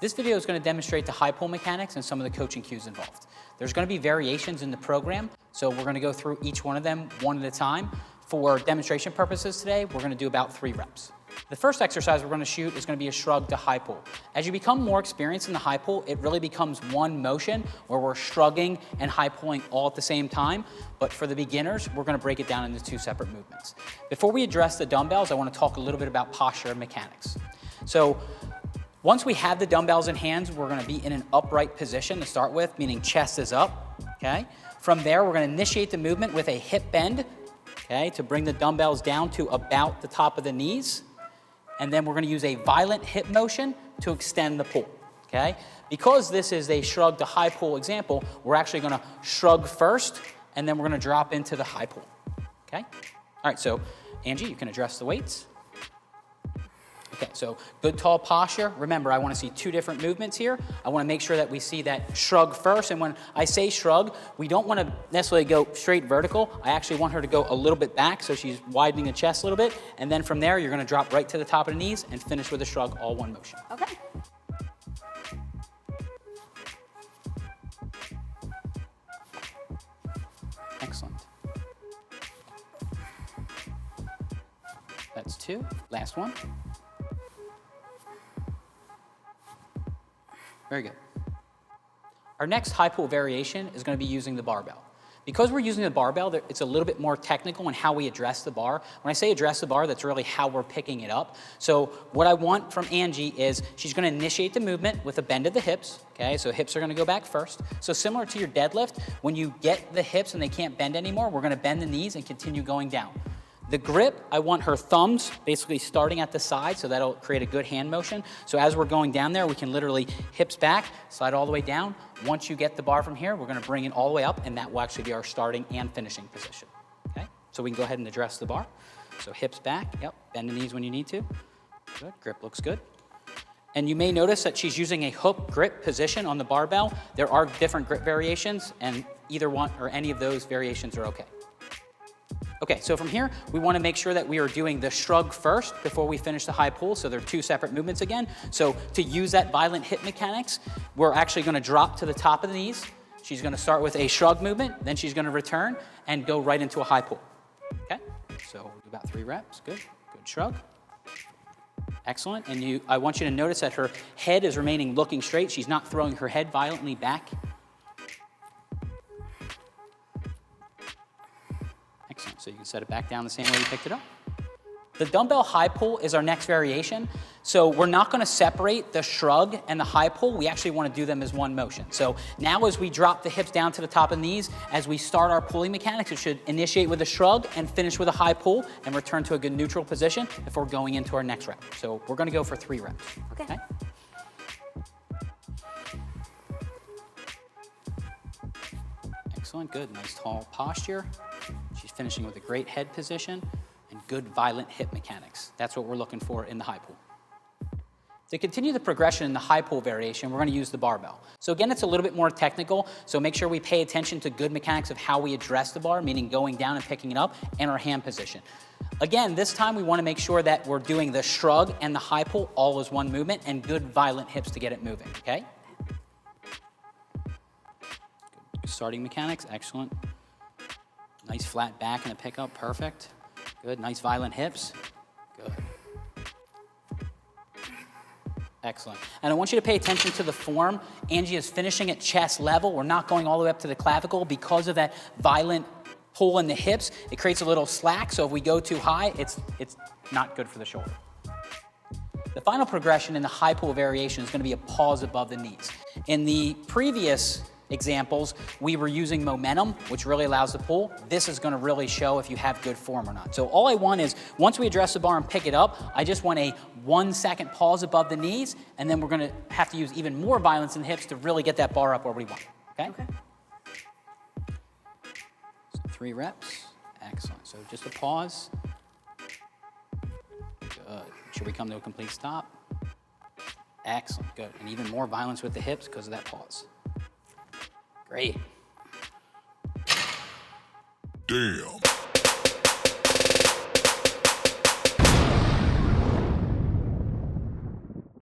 This video is going to demonstrate the high pull mechanics and some of the coaching cues involved. There's going to be variations in the program, so we're going to go through each one of them one at a time. For demonstration purposes today, we're going to do about 3 reps. The first exercise we're going to shoot is going to be a shrug to high pull. As you become more experienced in the high pull, it really becomes one motion where we're shrugging and high pulling all at the same time. But for the beginners, we're going to break it down into 2 separate movements. Before we address the dumbbells, I want to talk a little bit about posture and mechanics. So once we have the dumbbells in hands, we're going to be in an upright position to start with, meaning chest is up. Okay. From there, we're going to initiate the movement with a hip bend, okay, to bring the dumbbells down to about the top of the knees. And then we're going to use a violent hip motion to extend the pull, okay? Because this is a shrug to high pull example, we're actually going to shrug first, and then we're going to drop into the high pull, okay? All right, so Angie, you can address the weights. Okay, so good tall posture. Remember, I want to see 2 different movements here. I want to make sure that we see that shrug first. And when I say shrug, we don't want to necessarily go straight vertical. I actually want her to go a little bit back so she's widening the chest a little bit. And then from there, you're going to drop right to the top of the knees and finish with a shrug, all one motion. Okay. Excellent. That's 2. Last one. Very good. Our next high pull variation is going to be using the barbell. Because we're using the barbell, it's a little bit more technical in how we address the bar. When I say address the bar, that's really how we're picking it up. So what I want from Angie is she's going to initiate the movement with a bend of the hips. Okay, so hips are going to go back first. So similar to your deadlift, when you get the hips and they can't bend anymore, we're going to bend the knees and continue going down. The grip, I want her thumbs basically starting at the side, so that'll create a good hand motion. So as we're going down there, we can literally hips back, slide all the way down. Once you get the bar from here, we're gonna bring it all the way up, and that will actually be our starting and finishing position, okay? So we can go ahead and address the bar. So hips back, yep, bend the knees when you need to. Good, grip looks good. And you may notice that she's using a hook grip position on the barbell. There are different grip variations, and either one or any of those variations are okay. Okay, so from here, we want to make sure that we are doing the shrug first before we finish the high pull, so they're 2 separate movements again. So to use that violent hip mechanics, we're actually going to drop to the top of the knees. She's going to start with a shrug movement, then she's going to return and go right into a high pull. Okay, so we'll do about 3 reps. Good, good shrug. Excellent, and I want you to notice that her head is remaining looking straight. She's not throwing her head violently back. Excellent, so you can set it back down the same way you picked it up. The dumbbell high pull is our next variation. So we're not going to separate the shrug and the high pull. We actually want to do them as one motion. So now as we drop the hips down to the top of the knees, as we start our pulling mechanics, it should initiate with a shrug and finish with a high pull and return to a good neutral position before going into our next rep. So we're going to go for 3 reps. Okay? Excellent, good, nice tall posture. She's finishing with a great head position and good violent hip mechanics. That's what we're looking for in the high pull. To continue the progression in the high pull variation, we're going to use the barbell. So again, it's a little bit more technical, so make sure we pay attention to good mechanics of how we address the bar, meaning going down and picking it up, and our hand position. Again, this time we want to make sure that we're doing the shrug and the high pull all as one movement and good violent hips to get it moving, okay? Good starting mechanics, excellent. Nice flat back and a pickup, perfect. Good, nice violent hips, good. Excellent. And I want you to pay attention to the form. Angie is finishing at chest level. We're not going all the way up to the clavicle because of that violent pull in the hips. It creates a little slack, so if we go too high, it's not good for the shoulder. The final progression in the high pull variation is going to be a pause above the knees. In the previous examples, we were using momentum, which really allows the pull. This is going to really show if you have good form or not. So all I want is, once we address the bar and pick it up, I just want a 1-second pause above the knees, and then we're going to have to use even more violence in the hips to really get that bar up where we want. Okay? So 3 reps. Excellent. So just a pause. Good. Should we come to a complete stop? Excellent. Good. And even more violence with the hips because of that pause. Great. Damn.